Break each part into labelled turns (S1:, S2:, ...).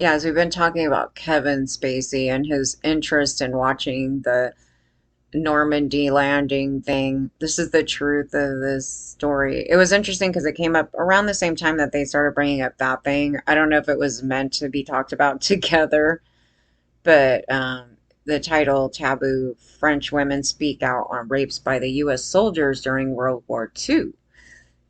S1: Yeah, as we've been talking about Kevin Spacey and his interest in watching the Normandy landing thing. This is the truth of this story. It was interesting because it came up around the same time that they started bringing up that thing. I don't know if it was meant to be talked about together, but the title Taboo, French Women Speak Out on Rapes by the U.S. Soldiers During World War II.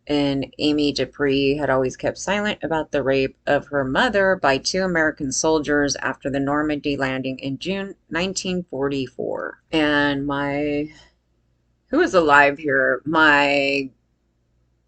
S1: And Amy Dupree had always kept silent about the rape of her mother by two American soldiers after the Normandy landing in June 1944. And who is alive here? My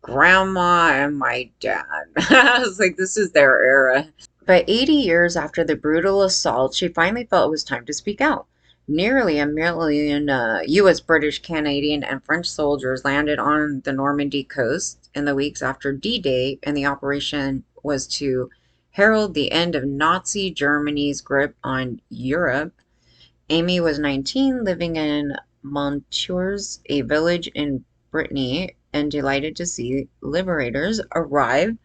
S1: grandma and my dad. I was like, this is their era. But 80 years after the brutal assault, she finally felt it was time to speak out. Nearly a million U.S., British, Canadian, and French soldiers landed on the Normandy coast in the weeks after D-Day, and the operation was to herald the end of Nazi Germany's grip on Europe. Amy was 19, living in Montours, a village in Brittany, and delighted to see liberators arrive,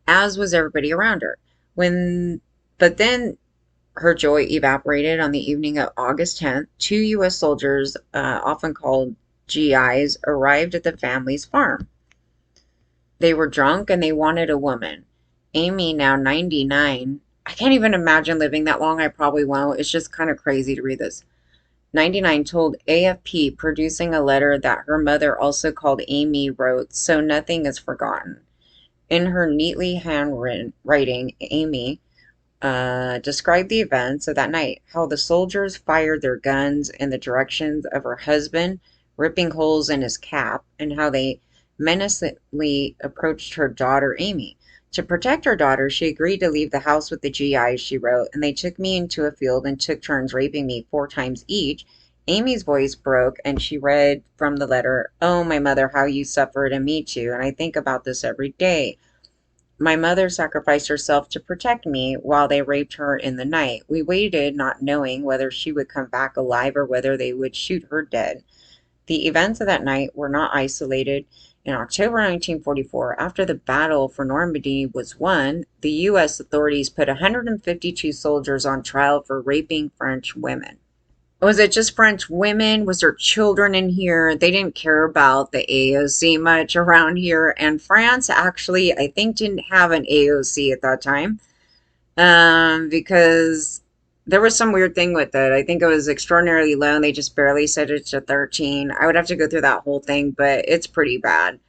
S1: as was everybody around her. When, but then her joy evaporated on the evening of August 10th. Two U.S. soldiers, often called GIs, arrived at the family's farm. They were drunk and they wanted a woman. Amy, now 99, I can't even imagine living that long. I probably won't. It's just kind of crazy to read this. 99 told AFP, producing a letter that her mother, also called Amy, wrote, "So nothing is forgotten." In her neatly handwritten writing, Amy described the events of that night, how the soldiers fired their guns in the directions of her husband, ripping holes in his cap, and how they menacingly approached her daughter Amy. To protect her daughter, she agreed to leave the house with the GIs, she wrote, and they took me into a field and took turns raping me 4 times each. Amy's voice broke and she read from the letter, "Oh, my mother, how you suffered, and me too, and I think about this every day. My mother sacrificed herself to protect me while they raped her in the night. We waited, not knowing whether she would come back alive or whether they would shoot her dead." The events of that night were not isolated. In October 1944, after the battle for Normandy was won, the U.S. authorities put 152 soldiers on trial for raping French women. Was it just French women? Was there children in here? They didn't care about the AOC much around here. And France actually, I think, didn't have an AOC at that time, because there was some weird thing with it. I think it was extraordinarily low and they just barely set it to 13. I would have to go through that whole thing, but it's pretty bad.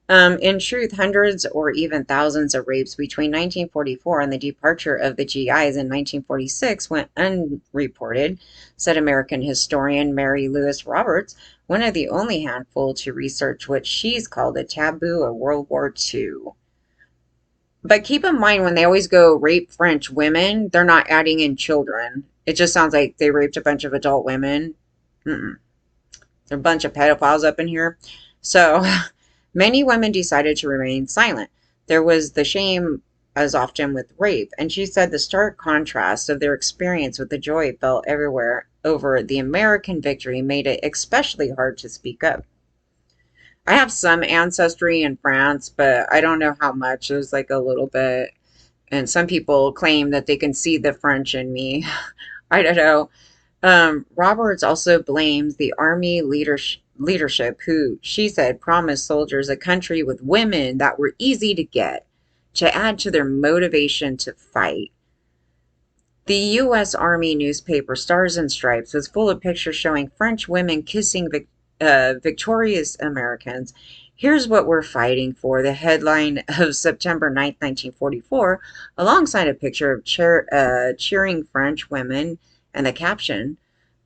S1: In truth, hundreds or even thousands of rapes between 1944 and the departure of the GIs in 1946 went unreported, said American historian Mary Louise Roberts, one of the only handful to research what she's called a taboo of World War II. But keep in mind, when they always go rape French women, they're not adding in children. It just sounds like they raped a bunch of adult women. Mm-mm. There are a bunch of pedophiles up in here. So many women decided to remain silent. There was the shame, as often with rape, and she said the stark contrast of their experience with the joy felt everywhere over the American victory made it especially hard to speak up. I have some ancestry in France, but I don't know how much. It was like a little bit. And some people claim that they can see the French in me. I don't know. Roberts also blames the army leadership, who, she said, promised soldiers a country with women that were easy to get, to add to their motivation to fight. The U.S. Army newspaper Stars and Stripes was full of pictures showing French women kissing victorious Americans. "Here's what we're fighting for," the headline of September 9th, 1944, alongside a picture of cheering French women, and the caption,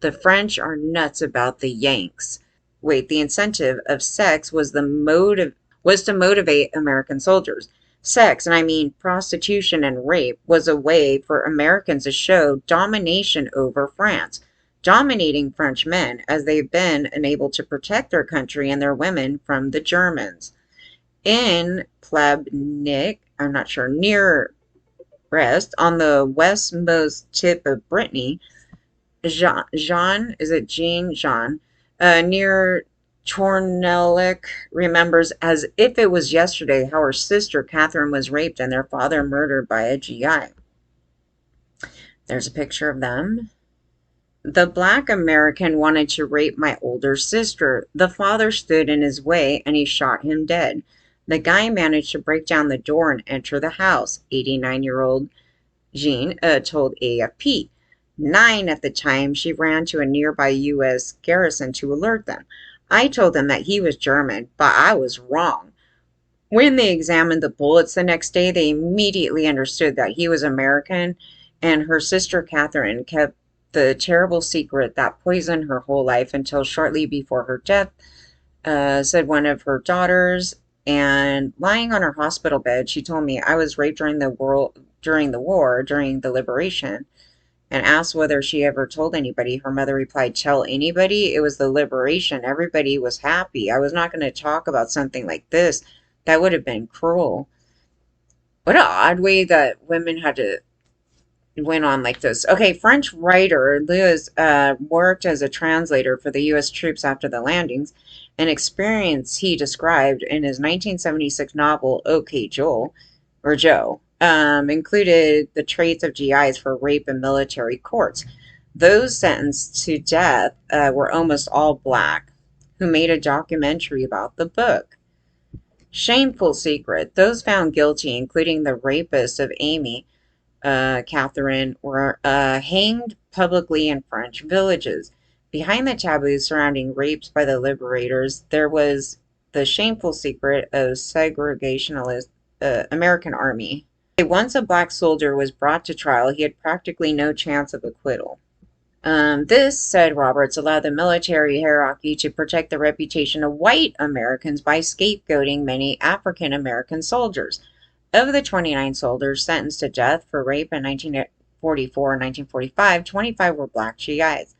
S1: "The French are nuts about the Yanks." Wait, the incentive of sex was to motivate American soldiers. Sex, and I mean prostitution and rape, was a way for Americans to show domination over France, dominating French men as they've been unable to protect their country and their women from the Germans. In Plebnik, I'm not sure, near Brest, on the westmost tip of Brittany, is it Jean, near Tornelec, remembers as if it was yesterday how her sister Catherine was raped and their father murdered by a GI. There's a picture of them. The black American wanted to rape my older sister. The father stood in his way and he shot him dead. The guy managed to break down the door and enter the house. 89-year-old Jean told AFP. 9 at the time, she ran to a nearby U.S. garrison to alert them. I told them that he was German, but I was wrong. When they examined the bullets the next day, they immediately understood that he was American, and her sister Catherine kept the terrible secret that poisoned her whole life until shortly before her death, said one of her daughters. And lying on her hospital bed, she told me, I was raped during the liberation, and asked whether she ever told anybody. Her mother replied, tell anybody? It was the liberation. Everybody was happy. I was not going to talk about something like this. That would have been cruel. What an odd way that women had to went on like this. Okay, French writer Lewis worked as a translator for the U.S. troops after the landings, an experience he described in his 1976 novel OK Joel, or Joe, included the traits of GIs for rape in military courts. Those sentenced to death were almost all black, who made a documentary about the book. Shameful secret. Those found guilty, including the rapist of Amy, Catherine, were hanged publicly in French villages. Behind the taboos surrounding rapes by the liberators, there was the shameful secret of segregationist American army. Once a black soldier was brought to trial, he had practically no chance of acquittal. This, said Roberts, allowed the military hierarchy to protect the reputation of white Americans by scapegoating many African American soldiers. Of the 29 soldiers sentenced to death for rape in 1944 and 1945, 25 were black GIs.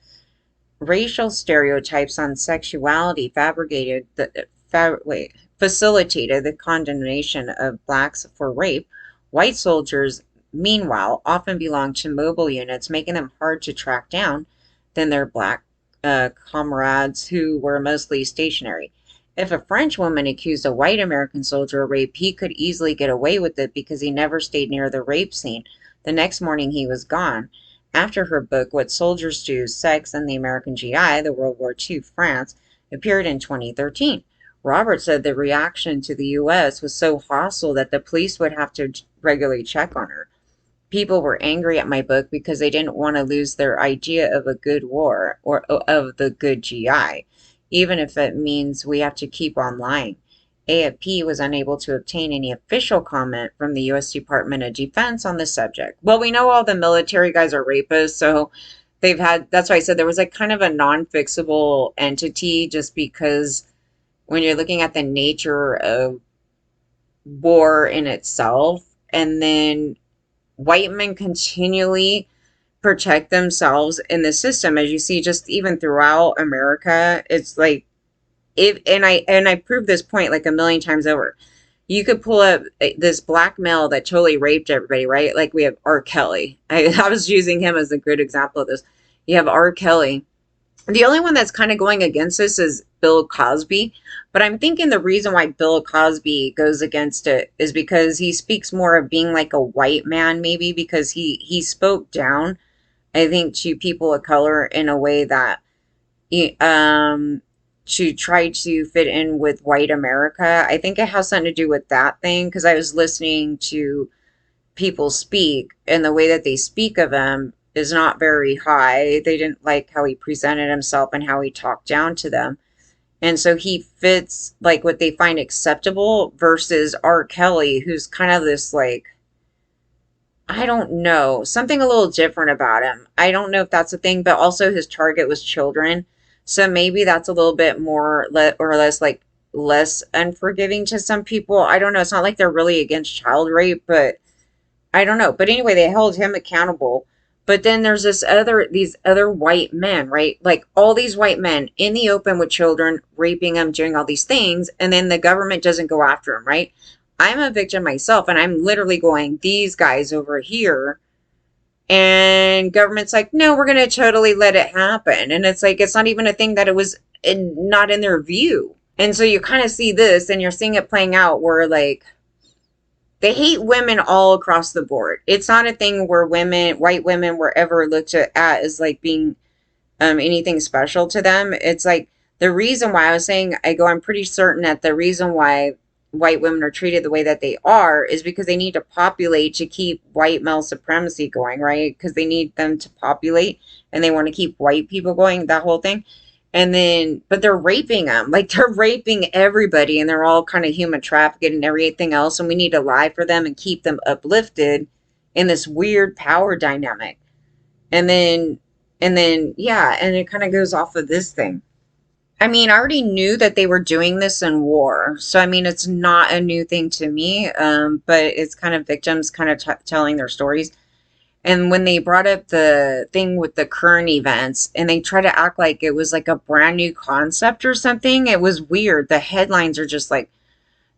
S1: Racial stereotypes on sexuality facilitated the condemnation of blacks for rape. White soldiers, meanwhile, often belonged to mobile units, making them hard to track down than their black comrades who were mostly stationary. If a French woman accused a white American soldier of rape, he could easily get away with it because he never stayed near the rape scene. The next morning he was gone. After her book, What Soldiers Do, Sex and the American GI, the World War II France, appeared in 2013. Robert said the reaction to the U.S. was so hostile that the police would have to regularly check on her. People were angry at my book because they didn't want to lose their idea of a good war or of the good GI, even if it means we have to keep on lying. AFP was unable to obtain any official comment from the U.S. Department of Defense on the subject. Well, we know all the military guys are rapists, so that's why I said there was like kind of a non-fixable entity, just because when you're looking at the nature of war in itself, and then white men continually protect themselves in the system, as you see just even throughout America. It's like, if and I proved this point like a million times over. You could pull up this black male that totally raped everybody, right? Like we have R. Kelly. I was using him as a good example of this. You have R. Kelly. The only one that's kind of going against this is Bill Cosby. But I'm thinking the reason why Bill Cosby goes against it is because he speaks more of being like a white man, maybe because he spoke down, I think, to people of color in a way that to try to fit in with white America. I think it has something to do with that thing, because I was listening to people speak, and the way that they speak of him is not very high. They didn't like how he presented himself and how he talked down to them. And so he fits like what they find acceptable versus R. Kelly, who's kind of this like, I don't know, something a little different about him. I don't know if that's a thing, but also his target was children. So maybe that's a little bit more or less like less unforgiving to some people. I don't know. It's not like they're really against child rape, but I don't know. But anyway, they held him accountable. But then there's these other white men, right? Like all these white men in the open with children, raping them, doing all these things. And then the government doesn't go after them, right? I'm a victim myself, and I'm literally going, these guys over here, and government's like, no, we're going to totally let it happen. And it's like, it's not even a thing that it was not in their view. And so you kind of see this, and you're seeing it playing out where like They hate women all across the board. It's not a thing where women, white women, were ever looked at as like being anything special to them. It's like the reason why I was saying, I'm pretty certain that the reason why white women are treated the way that they are is because they need to populate to keep white male supremacy going, right? Because they need them to populate and they want to keep white people going, that whole thing. And then, but they're raping them. Like they're raping everybody and they're all kind of human trafficking and everything else. And we need to lie for them and keep them uplifted in this weird power dynamic. And then yeah, and it kind of goes off of this thing. I mean, I already knew that they were doing this in war. So, I mean, it's not a new thing to me, but it's kind of victims kind of telling their stories. And when they brought up the thing with the current events and they try to act like it was like a brand new concept or something, it was weird. The headlines are just like,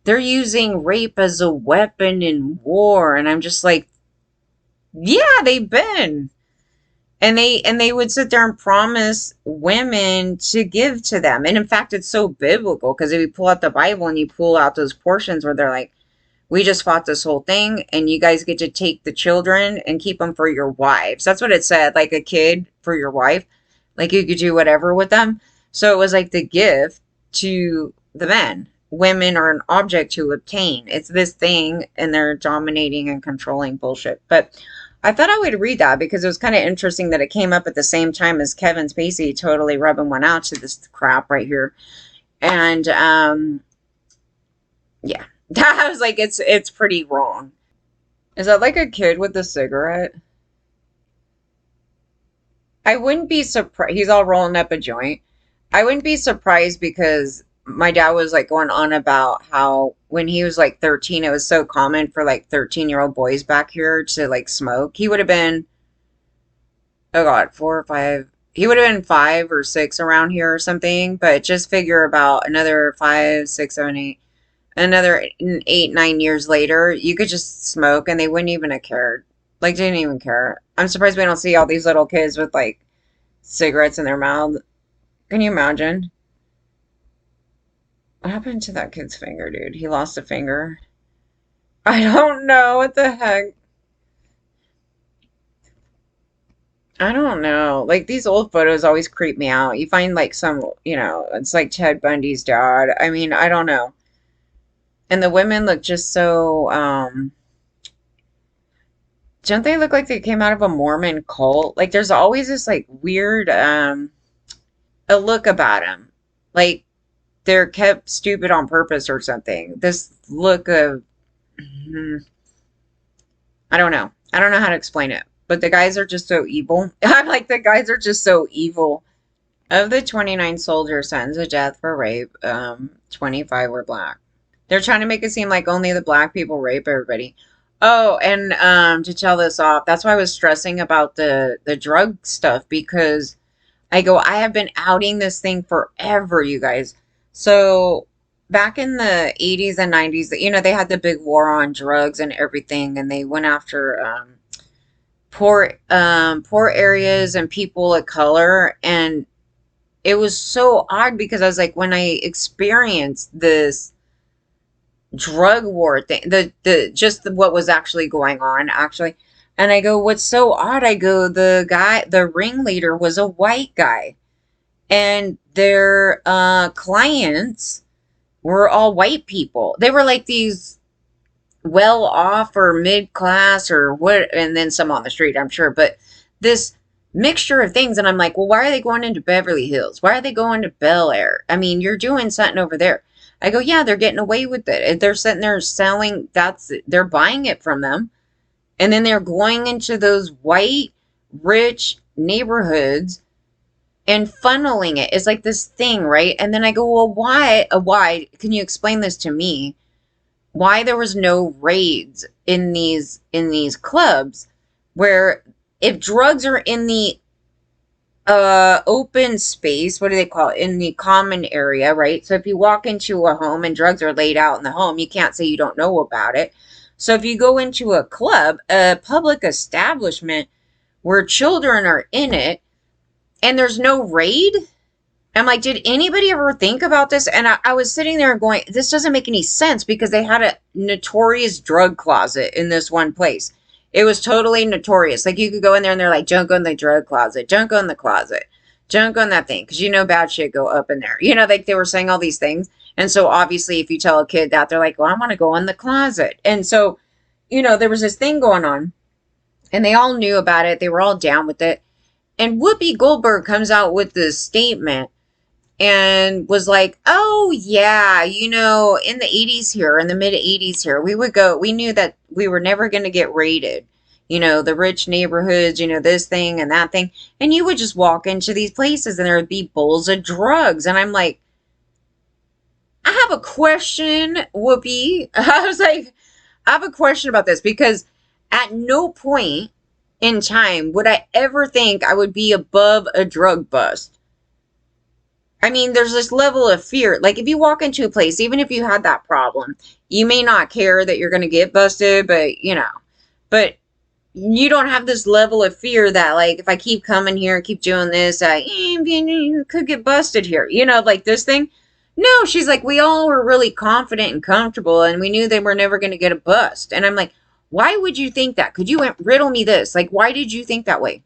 S1: they're using rape as a weapon in war. And I'm just like, yeah, they've been. And they would sit there and promise women to give to them. And in fact, it's so biblical because if you pull out the Bible and you pull out those portions where they're like, we just fought this whole thing and you guys get to take the children and keep them for your wives. That's what it said, like a kid for your wife. Like you could do whatever with them. So it was like the gift to the men. Women are an object to obtain. It's this thing and they're dominating and controlling bullshit. But I thought I would read that because it was kind of interesting that it came up at the same time as Kevin Spacey totally rubbing one out to this crap right here. And yeah, I was like, it's pretty wrong. Is that like a kid with a cigarette? I wouldn't be surprised. He's all rolling up a joint. I wouldn't be surprised because my dad was like going on about how when he was like 13, it was so common for like 13-year-old boys back here to like smoke. He would have been, oh God, 4 or 5. He would have been 5 or 6 around here or something. But just figure about another 5, 6, 7, 8, another 8, 9 years later, you could just smoke and they wouldn't even have cared. Like, they didn't even care. I'm surprised we don't see all these little kids with like cigarettes in their mouth. Can you imagine? What happened to that kid's finger, dude? He lost a finger. I don't know. What the heck? I don't know. Like, these old photos always creep me out. You find like some, it's like Ted Bundy's dad. I mean, I don't know. And the women look just so, don't they look like they came out of a Mormon cult? Like, there's always this like weird, a look about them. Like, they're kept stupid on purpose or something. This look of, I don't know. I don't know how to explain it. But the guys are just so evil. I'm like, the guys are just so evil. Of the 29 soldiers sentenced to death for rape, 25 were black. They're trying to make it seem like only the black people rape everybody. Oh, and to tell this off, that's why I was stressing about the drug stuff because I have been outing this thing forever, you guys. So back in the 80s and 90s, they had the big war on drugs and everything, and they went after poor areas and people of color, and it was so odd because I was like, when I experienced this drug war thing, what was actually going on, actually. And I go, what's so odd? I go, the ringleader was a white guy, and their clients were all white people. They were like these well off or mid class or what, and then some on the street, I'm sure, but this mixture of things. And I'm like, well, why are they going into Beverly Hills? Why are they going to Bel Air? I mean, you're doing something over there. I go, yeah, they're getting away with it. They're sitting there selling, they're buying it from them. And then they're going into those white, rich neighborhoods and funneling it. It's like this thing, right? And then I go, well, why? Can you explain this to me? Why there was no raids in these clubs where if drugs are in the open space, what do they call it? In the common area, right? So if you walk into a home and drugs are laid out in the home, you can't say you don't know about it. So if you go into a club, a public establishment where children are in it, and there's no raid, I'm like, did anybody ever think about this? And I was sitting there going, this doesn't make any sense because they had a notorious drug closet in this one place. It was totally notorious. Like you could go in there and they're like, don't go in the drug closet, don't go in the closet, don't go in that thing because you know bad shit go up in there. You know, like they were saying all these things. And so obviously, if you tell a kid that, they're like, well, I want to go in the closet. And so, you know, there was this thing going on and they all knew about it. They were all down with it. And Whoopi Goldberg comes out with this statement and was like, oh, yeah, you know, in the 80s here, in the mid 80s here, we would go, we knew that we were never going to get raided. You know, the rich neighborhoods, you know, this thing and that thing. And you would just walk into these places and there would be bowls of drugs. And I'm like, I have a question, Whoopi. I was like, I have a question about this because at no point in time would I ever think I would be above a drug bust. I mean, there's this level of fear. Like, if you walk into a place, even if you had that problem, you may not care that you're going to get busted, but, you know, but you don't have this level of fear that, like, if I keep coming here and keep doing this, I could get busted here. You know, like this thing. No, she's like, we all were really confident and comfortable, and we knew they were never going to get a bust. And I'm like, why would you think that? Could you riddle me this? Like, why did you think that way?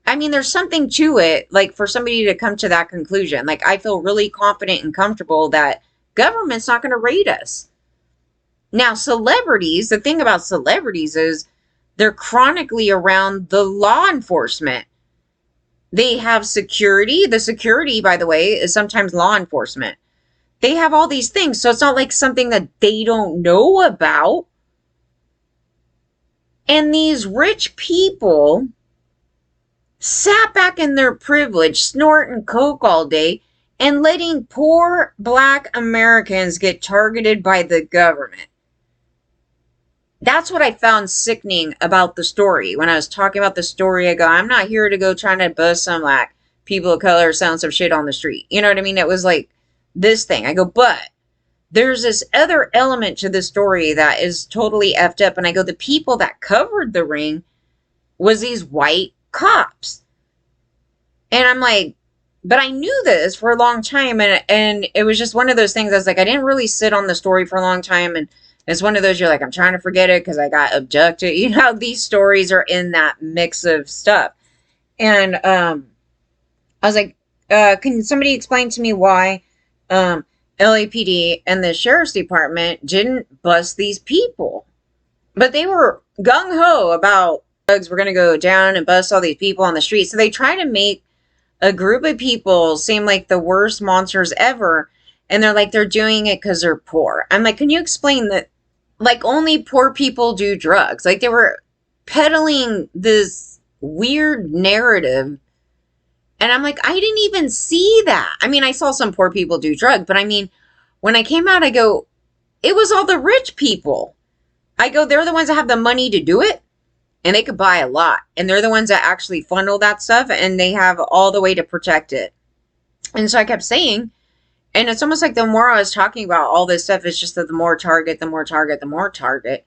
S1: I mean, there's something to it, like for somebody to come to that conclusion. Like, I feel really confident and comfortable that government's not going to raid us. Now, celebrities, the thing about celebrities is they're chronically around the law enforcement. They have security. The security, by the way, is sometimes law enforcement. They have all these things. So it's not like something that they don't know about. And these rich people sat back in their privilege, snorting coke all day, and letting poor black Americans get targeted by the government. That's what I found sickening about the story. When I was talking about the story, I go, I'm not here to go trying to bust some like people of color selling some shit on the street. You know what I mean? It was like this thing. I go, but there's this other element to the story that is totally effed up. And I go, the people that covered the ring was these white cops. And I'm like, but I knew this for a long time. And it was just one of those things. I was like, I didn't really sit on the story for a long time. And it's one of those, you're like, I'm trying to forget it because I got abducted. You know, these stories are in that mix of stuff. And I was like, can somebody explain to me why LAPD and the sheriff's department didn't bust these people? But they were gung-ho about drugs. We're going to go down and bust all these people on the street. So they try to make a group of people seem like the worst monsters ever. And they're like, they're doing it because they're poor. I'm like, can you explain that? Like, only poor people do drugs. Like, they were peddling this weird narrative. And I'm like, I didn't even see that. I mean, I saw some poor people do drugs. But I mean, when I came out, I go, it was all the rich people. I go, they're the ones that have the money to do it. And they could buy a lot. And they're the ones that actually funnel that stuff. And they have all the way to protect it. And so I kept saying, and it's almost like the more I was talking about all this stuff, it's just that the more target, the more target, the more target.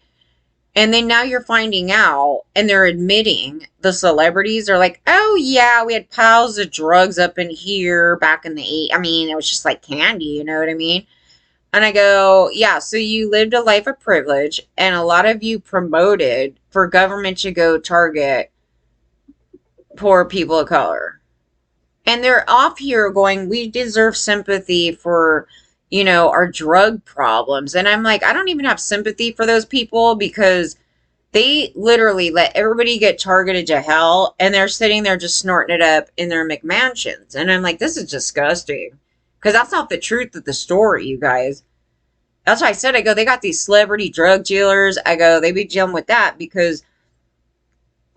S1: And then now you're finding out, and they're admitting, the celebrities are like, oh yeah, we had piles of drugs up in here back in the 80s. I mean, it was just like candy, you know what I mean? And I go, yeah, so you lived a life of privilege, and a lot of you promoted for government to go target poor people of color. And they're off here going, we deserve sympathy for, you know, our drug problems. And I'm like, I don't even have sympathy for those people because they literally let everybody get targeted to hell. And they're sitting there just snorting it up in their McMansions. And I'm like, this is disgusting. Because that's not the truth of the story, you guys. That's why I said, I go, they got these celebrity drug dealers. I go, they be dealing with that because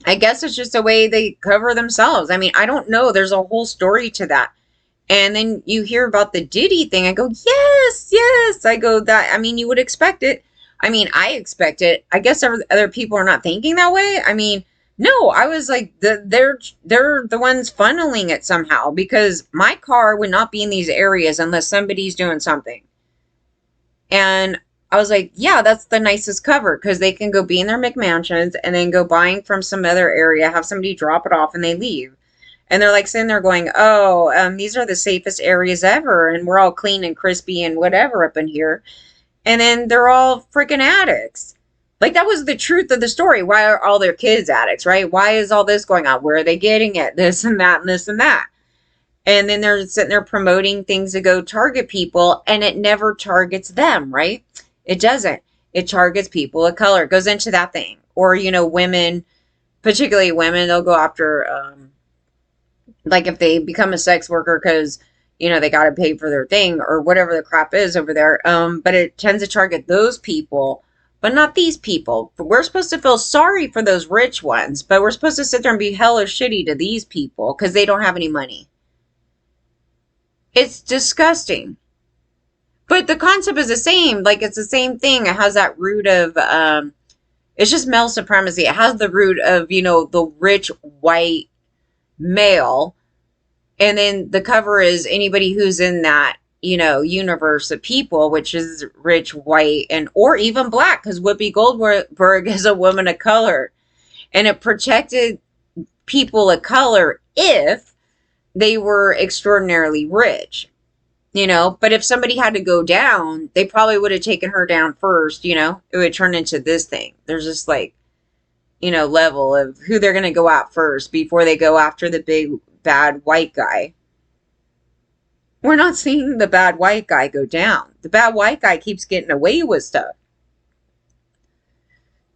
S1: I guess it's just a way they cover themselves. I mean, I don't know. There's a whole story to that. And then you hear about the Diddy thing. I go, yes, yes. I go, that, I mean, you would expect it. I mean, I expect it. I guess other people are not thinking that way. I mean, no, I was like, they're the ones funneling it somehow because my car would not be in these areas unless somebody's doing something. And I was like, yeah, that's the nicest cover because they can go be in their McMansions and then go buying from some other area, have somebody drop it off and they leave. And they're like sitting there going, oh, these are the safest areas ever. And we're all clean and crispy and whatever up in here. And then they're all freaking addicts. Like that was the truth of the story. Why are all their kids addicts, right? Why is all this going on? Where are they getting it? This and that and this and that. And then they're sitting there promoting things to go target people, and it never targets them, right? It doesn't. It targets people of color. It goes into that thing. Or, women, particularly women, they'll go after, like if they become a sex worker because, they got to pay for their thing or whatever the crap is over there. But it tends to target those people, but not these people. We're supposed to feel sorry for those rich ones, but we're supposed to sit there and be hella shitty to these people because they don't have any money. It's disgusting. But the concept is the same. Like it's the same thing. It has that root of it's just male supremacy. It has the root of, the rich white male. And then the cover is anybody who's in that, universe of people, which is rich white and or even black, because Whoopi Goldberg is a woman of color. And it protected people of color if they were extraordinarily rich. But if somebody had to go down, they probably would have taken her down first. It would turn into this thing. There's just like, level of who they're going to go at first before they go after the big bad white guy. We're not seeing the bad white guy go down. The bad white guy keeps getting away with stuff,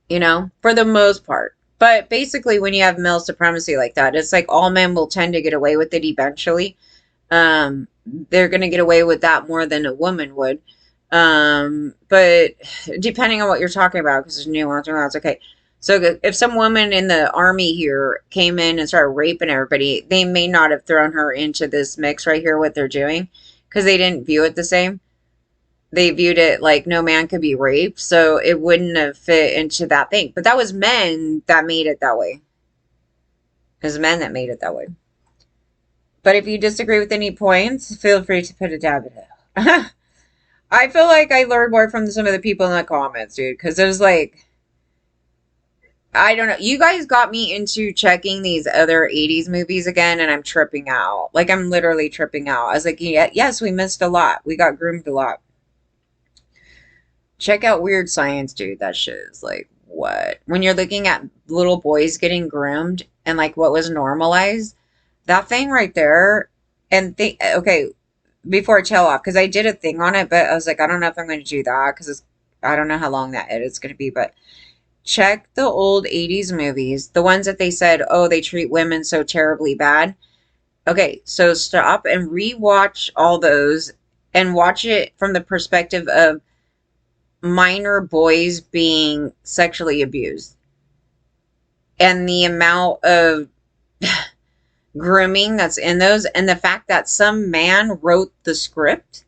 S1: for the most part. But basically, when you have male supremacy like that, it's like all men will tend to get away with it eventually. They're going to get away with that more than a woman would. But depending on what you're talking about, because there's nuance, that's okay. So if some woman in the army here came in and started raping everybody, they may not have thrown her into this mix right here, what they're doing, because they didn't view it the same. They viewed it like no man could be raped, so it wouldn't have fit into that thing. But that was men that made it that way. It was men that made it that way. But if you disagree with any points, feel free to put it down below. I feel like I learned more from some of the people in the comments, dude, because it was like, I don't know. You guys got me into checking these other 80s movies again, and I'm tripping out. Like, I'm literally tripping out. I was like, yeah, yes, we missed a lot. We got groomed a lot. Check out Weird Science, dude. That shit is like, what? When you're looking at little boys getting groomed and like what was normalized, that thing right there, and okay, before I tail off, because I did a thing on it, but I was like, I don't know if I'm going to do that, because I don't know how long that edit's going to be, but check the old 80s movies, the ones that they said, oh, they treat women so terribly bad. Okay, so stop and rewatch all those and watch it from the perspective of minor boys being sexually abused. And the amount of grooming that's in those, and the fact that some man wrote the script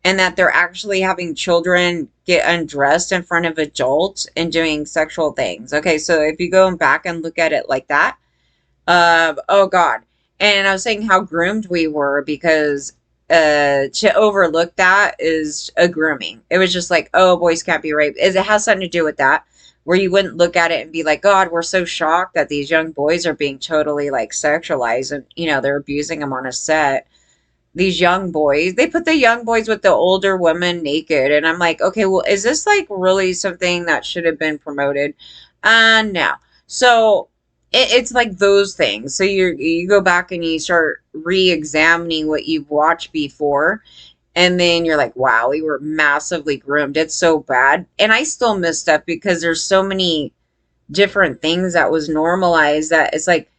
S1: and that they're actually having children get undressed in front of adults and doing sexual things. Okay, so if you go back and look at it like that, oh God. And I was saying how groomed we were, because to overlook that is a grooming. It was just like, oh, boys can't be raped. It has something to do with that, where you wouldn't look at it and be like, God, we're so shocked that these young boys are being totally like sexualized and, they're abusing them on a set. These young boys, they put the young boys with the older women naked. And I'm like, okay, well, is this like really something that should have been promoted? No. So it's like those things. So you go back and you start re-examining what you've watched before. And then you're like, wow, we were massively groomed. It's so bad. And I still miss stuff because there's so many different things that was normalized that it's like,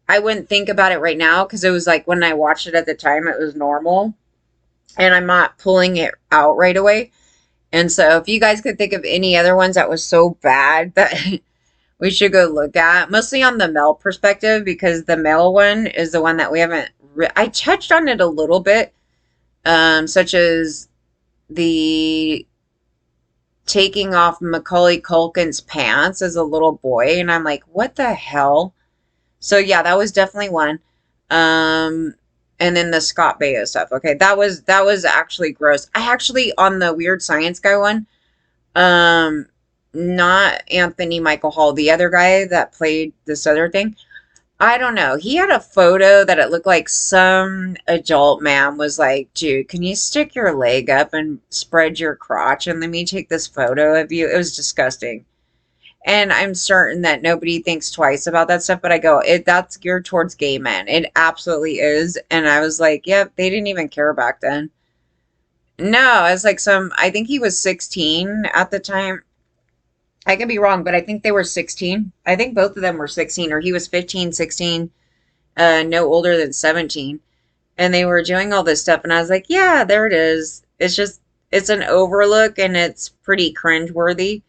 S1: I wouldn't think about it right now, because it was like when I watched it at the time, it was normal. And I'm not pulling it out right away. And so if you guys could think of any other ones that was so bad that we should go look at, mostly on the male perspective, because the male one is the one that we haven't, I touched on it a little bit, such as the taking off Macaulay Culkin's pants as a little boy. And I'm like, what the hell? So yeah, that was definitely one. And then the Scott Baio stuff. Okay, that was actually gross. I actually, on the Weird Science guy one, not Anthony Michael Hall, the other guy that played this other thing, I don't know. He had a photo that it looked like some adult man was like, dude, can you stick your leg up and spread your crotch and let me take this photo of you? It was disgusting. And I'm certain that nobody thinks twice about that stuff, but I go, it that's geared towards gay men. It absolutely is. And I was like, yep, they didn't even care back then. No, it's like I think he was 16 at the time. I could be wrong, but I think they were 16. I think both of them were 16, or he was 15, 16, no older than 17. And they were doing all this stuff. And I was like, yeah, there it is. It's just, it's an overlook and it's pretty cringeworthy.